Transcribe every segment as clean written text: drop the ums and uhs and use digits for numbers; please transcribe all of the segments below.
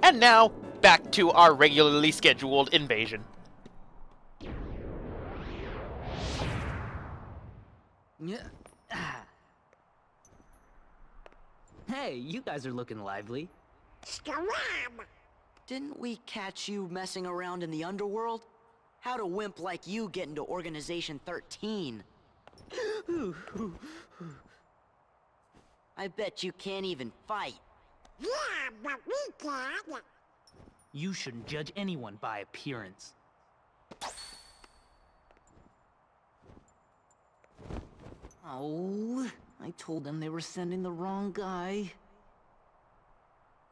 And now, back to our regularly scheduled invasion. Hey, you guys are looking lively. Didn't we catch you messing around in the underworld? How'd a wimp like you get into Organization 13? I bet you can't even fight. Yeah, but we can. You shouldn't judge anyone by appearance. Oh, I told them they were sending the wrong guy.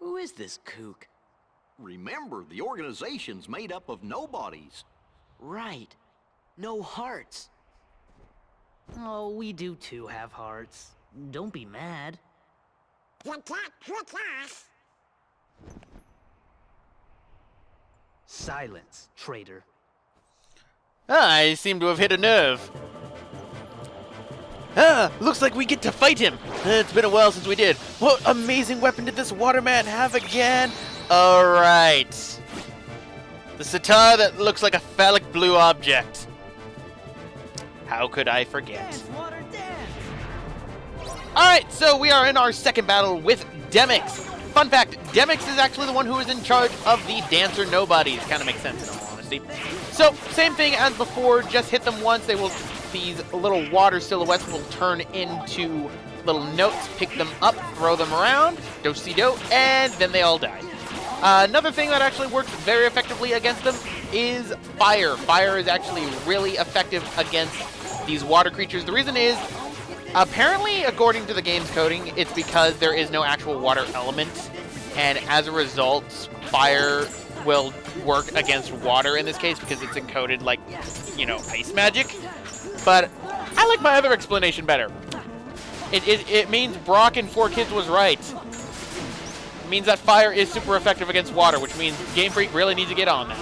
Who is this kook? Remember, the organization's made up of nobodies. Right. No hearts. Oh, we do too have hearts. Don't be mad. You can't trick us. Silence, traitor. I seem to have hit a nerve. Looks like we get to fight him. It's been a while since we did. What amazing weapon did this waterman have again? Alright. The sitar that looks like a phallic blue object. How could I forget? Dance, water, dance! Alright, so we are in our second battle with Demyx. Fun fact, Demyx is actually the one who is in charge of the Dancer Nobodies. Kind of makes sense in all honesty. So, same thing as before, just hit them once, these little water silhouettes will turn into little notes, pick them up, throw them around, do-si-do, and then they all die. Another thing that actually works very effectively against them is fire. Fire is actually really effective against these water creatures. The reason is, apparently, according to the game's coding, it's because there is no actual water element, and as a result, fire will work against water in this case because it's encoded like, you know, ice magic. But I like my other explanation better. It means Brock and 4Kids was right. It means that fire is super effective against water, which means Game Freak really needs to get on that.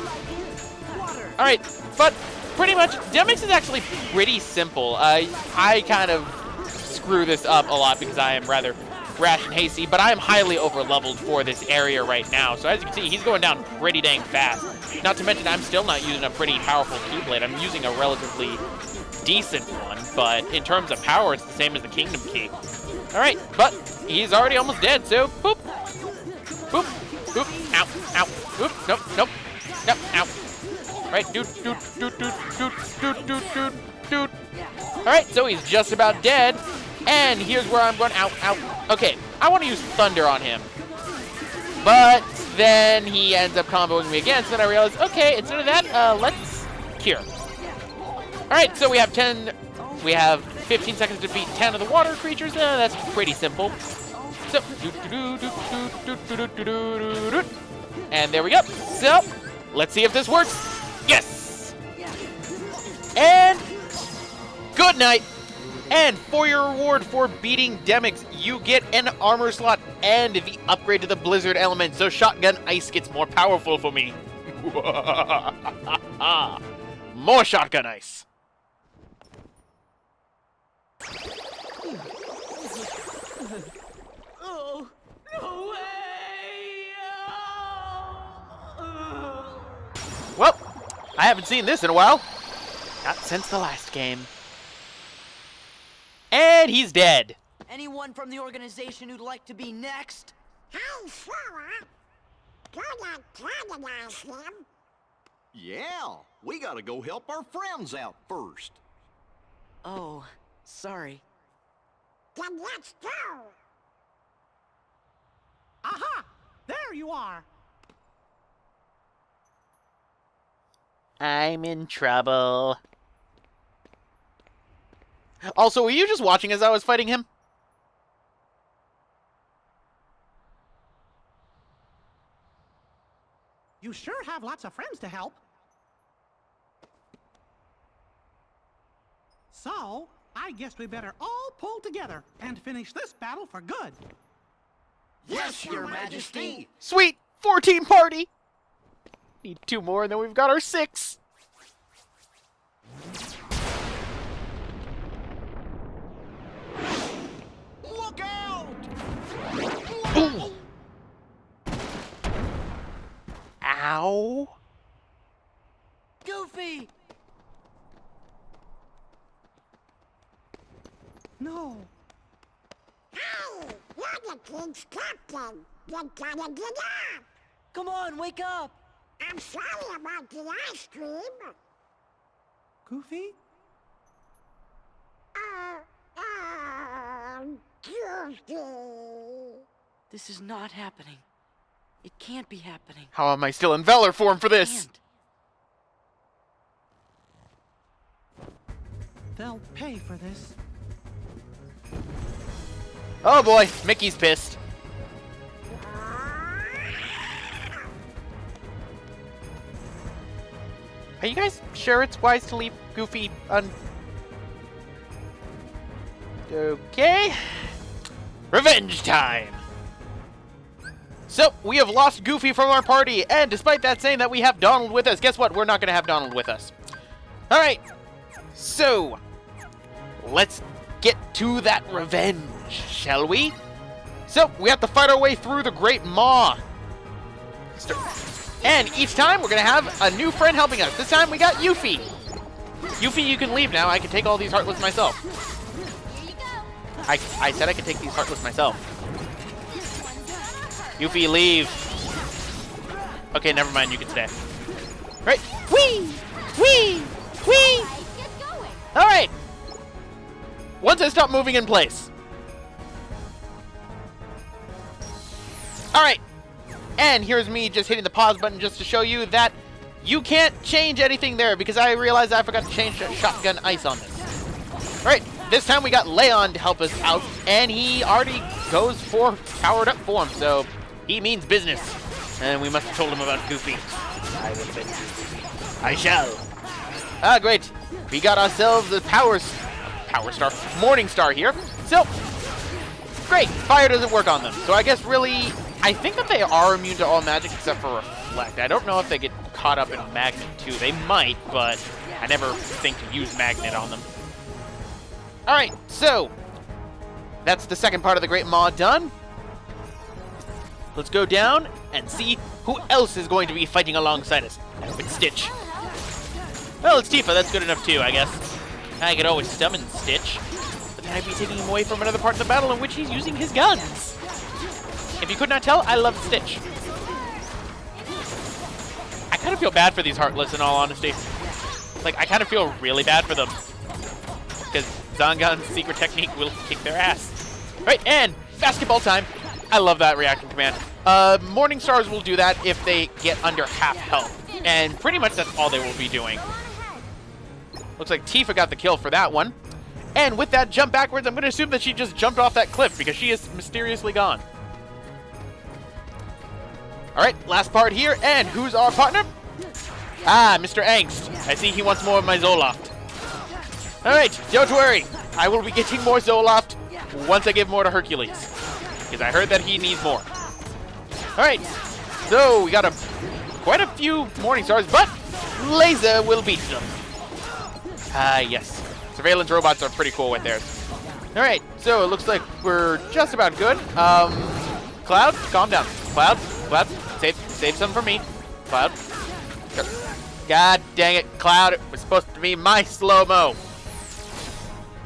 Alright, but pretty much, Demyx is actually pretty simple. I kind of screw this up a lot because I am rather rash and hasty, but I am highly over-leveled for this area right now. So as you can see, he's going down pretty dang fast. Not to mention, I'm still not using a pretty powerful Keyblade. I'm using a relatively decent one, but in terms of power, it's the same as the Kingdom Key. Alright, but he's already almost dead, so boop, boop, boop, ow, ow, boop, nope, nope, nope, ow. Right, doot, doot, doot, doot, doot, doot, doot, doot, doot. Alright, so he's just about dead, and here's where I'm going, ow, ow. Okay, I want to use Thunder on him, but then he ends up comboing me again, so then I realize, okay, instead of that, let's Cure. Alright, so we have 15 seconds to defeat 10 of the water creatures. That's pretty simple. So, and there we go. So, let's see if this works. Yes! And good night. And for your reward for beating Demyx, you get an armor slot and the upgrade to the Blizzard element, so Shotgun Ice gets more powerful for me. More Shotgun Ice. Oh, no way! Well, I haven't seen this in a while. Not since the last game. And he's dead. Anyone from the organization who'd like to be next? Hey, Sarah. Gonna antagonize him. Yeah, we gotta go help our friends out first. Oh, sorry. Then let's go. Aha! There you are! I'm in trouble. Also, were you just watching as I was fighting him? You sure have lots of friends to help. So, I guess we better all pull together and finish this battle for good. Yes, Your Majesty. Sweet! 4-team party! Need 2 more and then we've got our 6. Look out! Ooh. Ow. Goofy! No. Hey, you're the kid's captain. You gotta get up. Come on, wake up! I'm sorry about the ice cream. Goofy? Goofy. This is not happening. It can't be happening. How am I still in Valor form for this? Can't. They'll pay for this. Oh boy, Mickey's pissed. Are you guys sure it's wise to leave Goofy Okay. Revenge time! So, we have lost Goofy from our party, and despite that saying that we have Donald with us, guess what? We're not going to have Donald with us. Alright, so, let's get to that revenge, shall we? So, we have to fight our way through the Great Maw. And each time, we're going to have a new friend helping us. This time, we got Yuffie. Yuffie, you can leave now. I can take all these Heartless myself. I said I could take these Heartless myself. Yuffie, leave. Okay, never mind. You can stay. Right. Whee! Whee! Whee! All right. Once I stop moving in place. All right. And here's me just hitting the pause button just to show you that you can't change anything there because I realized I forgot to change shotgun ice on this. All right. This time we got Leon to help us out, and he already goes for powered up form, so he means business. And we must have told him about Goofy. I will bet you. I shall. Ah, great. We got ourselves a Power Star, Morning Star here. So, great. Fire doesn't work on them. So I guess really, I think that they are immune to all magic except for Reflect. I don't know if they get caught up in Magnet too. They might, but I never think to use Magnet on them. Alright, so that's the second part of the Great Maw done. Let's go down and see who else is going to be fighting alongside us with Stitch. Well, it's Tifa. That's good enough too, I guess. I could always summon Stitch, but then I'd be taking him away from another part of the battle in which he's using his guns. If you could not tell, I love Stitch. I kind of feel bad for these Heartless, in all honesty. Like, I kind of feel really bad for them. Because Zangan's secret technique will kick their ass. Right, and basketball time. I love that reaction command. Morning Stars will do that if they get under half health. And pretty much that's all they will be doing. Looks like Tifa got the kill for that one. And with that jump backwards, I'm going to assume that she just jumped off that cliff because she is mysteriously gone. Alright, last part here. And who's our partner? Ah, Mr. Angst. I see he wants more of my Zoloft. Alright, don't worry. I will be getting more Zoloft once I give more to Hercules. Because I heard that he needs more. Alright, so we got quite a few Morning Stars, but Laser will beat them. Ah, yes. Surveillance robots are pretty cool with theirs. Alright, so it looks like we're just about good. Cloud, calm down. Cloud, save some for me. Cloud. God dang it, Cloud. It was supposed to be my slow-mo.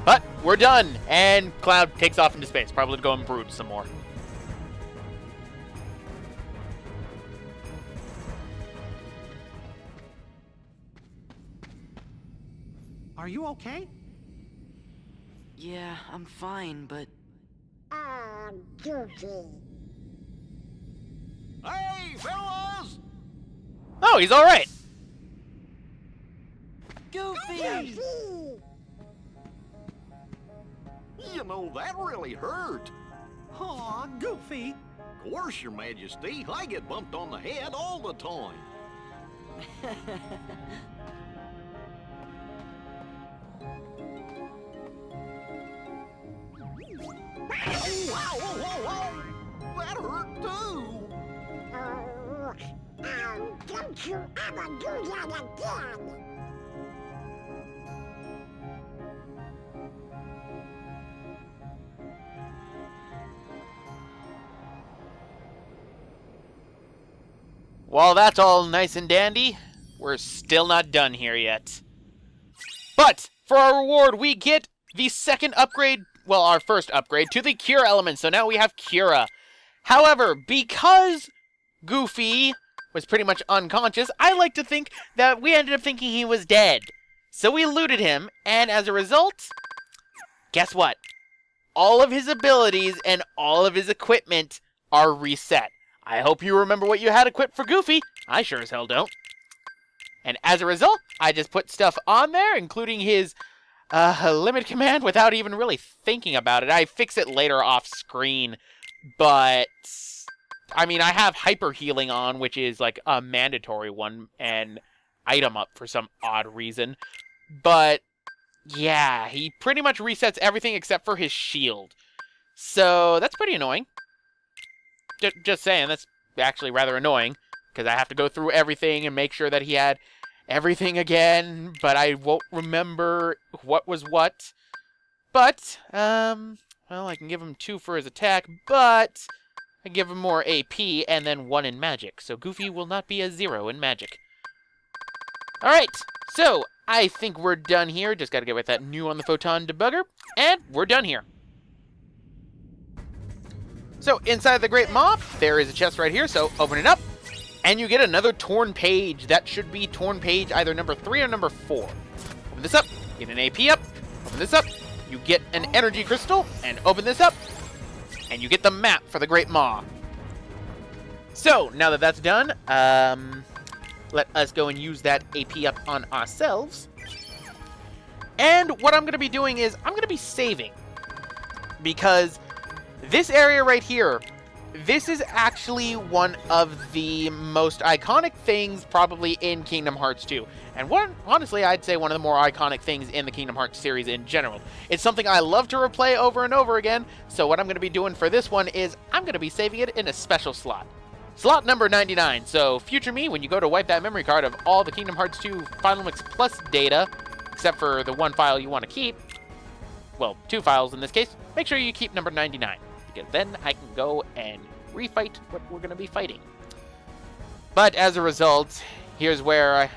But we're done, and Cloud takes off into space, probably to go and brood some more. Are you okay? Yeah, I'm fine, but... Goofy. Hey, fellas! Oh, he's all right. Goofy! Goofy. You know, that really hurt. Aw, Goofy. Of course, Your Majesty. I get bumped on the head all the time. Wow, whoa, whoa, whoa! That hurt too! Don't you ever do that again. while that's all nice and dandy, we're still not done here yet. But for our reward, we get the second upgrade, well, our first upgrade to the Cure element. So now we have Cura. However, because Goofy was pretty much unconscious, I like to think that we ended up thinking he was dead. So we looted him, and as a result, guess what? All of his abilities and all of his equipment are reset. I hope you remember what you had equipped for Goofy. I sure as hell don't. And as a result, I just put stuff on there, including his limit command without even really thinking about it. I fix it later off screen, but I mean, I have hyper healing on, which is like a mandatory one, and item up for some odd reason. But yeah, he pretty much resets everything except for his shield. So that's pretty annoying. Just saying, that's actually rather annoying, because I have to go through everything and make sure that he had everything again, but I won't remember what was what. But, well, I can give him 2 for his attack, but I give him more AP and then 1 in magic, so Goofy will not be a 0 in magic. Alright, so I think we're done here. Just gotta get with that new on the photon debugger, and we're done here. So inside the Great Maw, there is a chest right here, so open it up, and you get another torn page. That should be torn page either number 3 or number 4. Open this up, get an AP up, open this up, you get an energy crystal, and open this up, and you get the map for the Great Maw. So, now that that's done, let us go and use that AP up on ourselves. And what I'm going to be doing is, I'm going to be saving. Because this area right here, this is actually one of the most iconic things probably in Kingdom Hearts 2. And honestly, I'd say one of the more iconic things in the Kingdom Hearts series in general. It's something I love to replay over and over again, so what I'm going to be doing for this one is I'm going to be saving it in a special slot. Slot number 99, so future me, when you go to wipe that memory card of all the Kingdom Hearts 2 Final Mix Plus data, except for the one file you want to keep, well, 2 files in this case, make sure you keep number 99, because then I can go and refight what we're going to be fighting. But as a result, here's where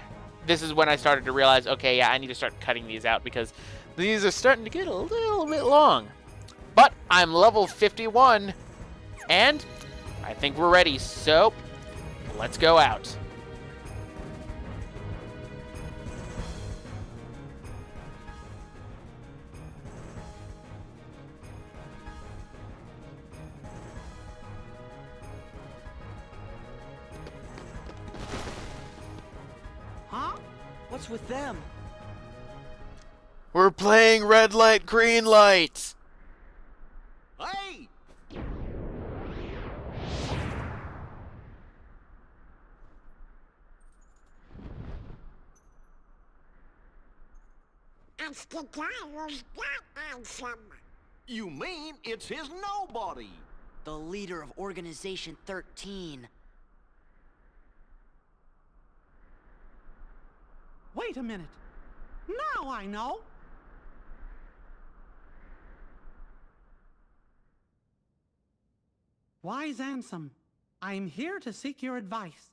this is when I started to realize, okay, yeah, I need to start cutting these out because these are starting to get a little bit long. But I'm level 51, and I think we're ready, so let's go out. Huh? What's with them? We're playing red light, green light. Hey! It's the guy who's not handsome. You mean it's his nobody? The leader of Organization 13. Wait a minute. Now I know. Wise Ansem, I'm here to seek your advice.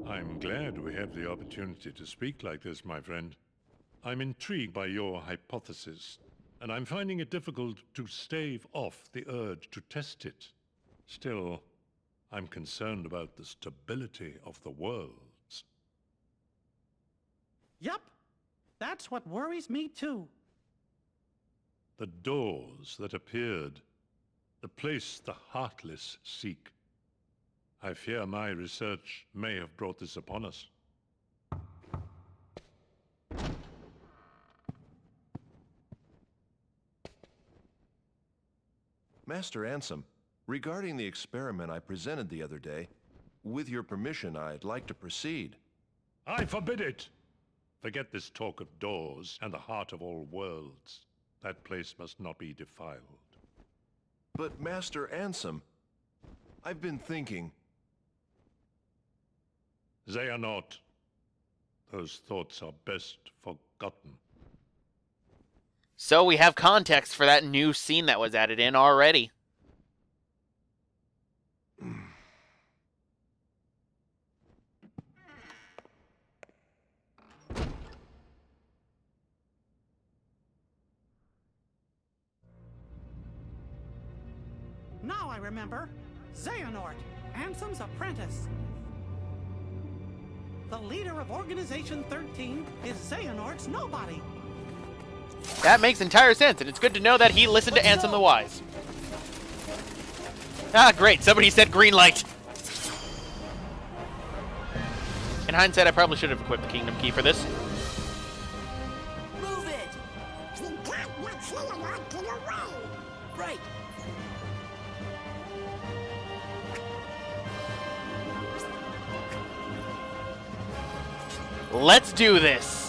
I'm glad we have the opportunity to speak like this, my friend. I'm intrigued by your hypothesis, and I'm finding it difficult to stave off the urge to test it. Still, I'm concerned about the stability of the worlds. Yup, that's what worries me too. The doors that appeared, the place the heartless seek. I fear my research may have brought this upon us. Master Ansem, regarding the experiment I presented the other day, with your permission, I'd like to proceed. I forbid it! Forget this talk of doors and the heart of all worlds. That place must not be defiled. But Master Ansem, I've been thinking... They are not. Those thoughts are best forgotten. So we have context for that new scene that was added in already. Now I remember. Xehanort, Ansem's apprentice. The leader of Organization 13 is Xehanort's nobody. That makes entire sense, and it's good to know that he listened to Ansem the Wise. Ah, great. Somebody said green light. In hindsight, I probably should have equipped the Kingdom Key for this. Move it! We can't let Xehanort get away. Right. Let's do this.